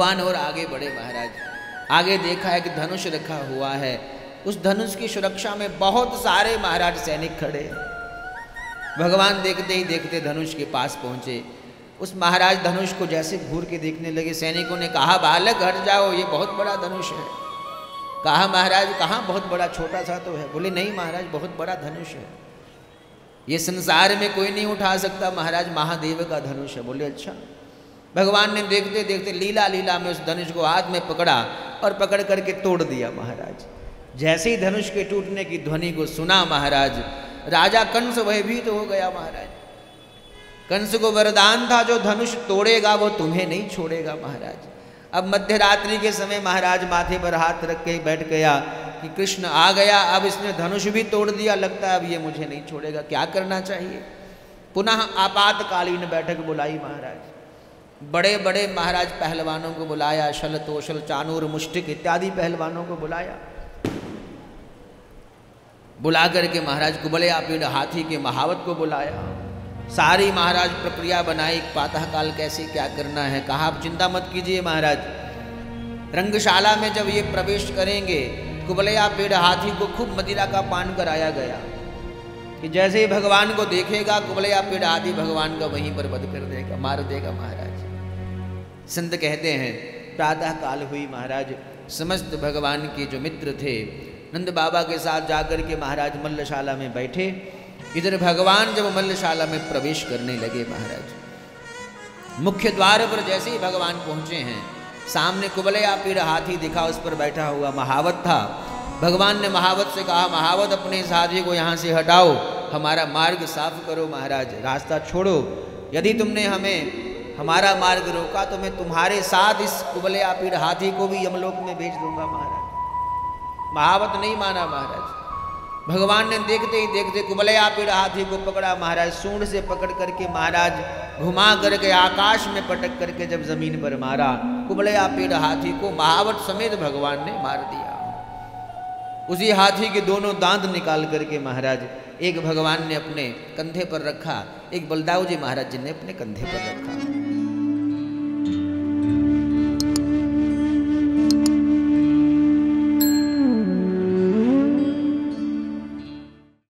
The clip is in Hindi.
भगवान और आगे बढ़े महाराज। आगे देखा है कि धनुष रखा हुआ है, उस धनुष की सुरक्षा में बहुत सारे महाराज सैनिक खड़े। भगवान देखते ही देखते धनुष के पास पहुंचे। उस महाराज धनुष को जैसे घूर के देखने लगे, सैनिकों ने कहा बालक हट जाओ, ये बहुत बड़ा धनुष है। कहा महाराज कहाँ बहुत बड़ा, छोटा सा तो है। बोले नहीं महाराज बहुत बड़ा धनुष है, ये संसार में कोई नहीं उठा सकता महाराज, महादेव का धनुष है। बोले अच्छा। भगवान ने देखते देखते लीला लीला में उस धनुष को हाथ में पकड़ा और पकड़ करके तोड़ दिया महाराज। जैसे ही धनुष के टूटने की ध्वनि को सुना महाराज, राजा कंस भयभीत हो गया महाराज। कंस को वरदान था जो धनुष तोड़ेगा वो तुम्हें नहीं छोड़ेगा महाराज। अब मध्य रात्रि के समय महाराज माथे पर हाथ रख के बैठ गया कि कृष्ण आ गया, अब इसने धनुष भी तोड़ दिया, लगता है अब ये मुझे नहीं छोड़ेगा, क्या करना चाहिए। पुनः आपातकालीन बैठक बुलाई महाराज। बड़े बड़े महाराज पहलवानों को बुलाया, शल तोशल चानूर मुष्टिक इत्यादि पहलवानों को बुलाया। बुला करके महाराज कुबलया पीड़ हाथी के महावत को बुलाया। सारी महाराज प्रक्रिया बनाई, प्रातः काल कैसे क्या करना है। कहा आप चिंता मत कीजिए महाराज, रंगशाला में जब ये प्रवेश करेंगे कुबलया पेड़ हाथी को खूब मदिरा का पान कराया गया कि जैसे ही भगवान को देखेगा कुबलया पेड़ हाथी भगवान का वहीं पर वध कर देगा, मार देगा महाराज। संत कहते हैं प्रातः काल हुई महाराज, समस्त भगवान के जो मित्र थे नंद बाबा के साथ जाकर के महाराज मल्लशाला में बैठे। इधर भगवान जब मल्लशाला में प्रवेश करने लगे महाराज, मुख्य द्वार पर जैसे ही भगवान पहुंचे हैं, सामने कुबलया पीड़ हाथी दिखा, उस पर बैठा हुआ महावत था। भगवान ने महावत से कहा महावत अपने साथी को यहाँ से हटाओ, हमारा मार्ग साफ करो महाराज, रास्ता छोड़ो। यदि तुमने हमें हमारा मार्ग रोका तो मैं तुम्हारे साथ इस कुबलया पीड़ हाथी को भी यमलोक में भेज दूंगा महाराज। महावत नहीं माना महाराज। भगवान ने देखते ही देखते कुबलया पीड़ हाथी को पकड़ा महाराज, सूंड से पकड़ करके महाराज घुमा करके आकाश में पटक करके जब जमीन पर मारा, कुबलया पीड़ हाथी को महावत समेत भगवान ने मार दिया। उसी हाथी के दोनों दांत निकाल करके महाराज एक भगवान ने अपने कंधे पर रखा, एक बलदाऊ जी महाराज जी ने अपने कंधे पर रखा।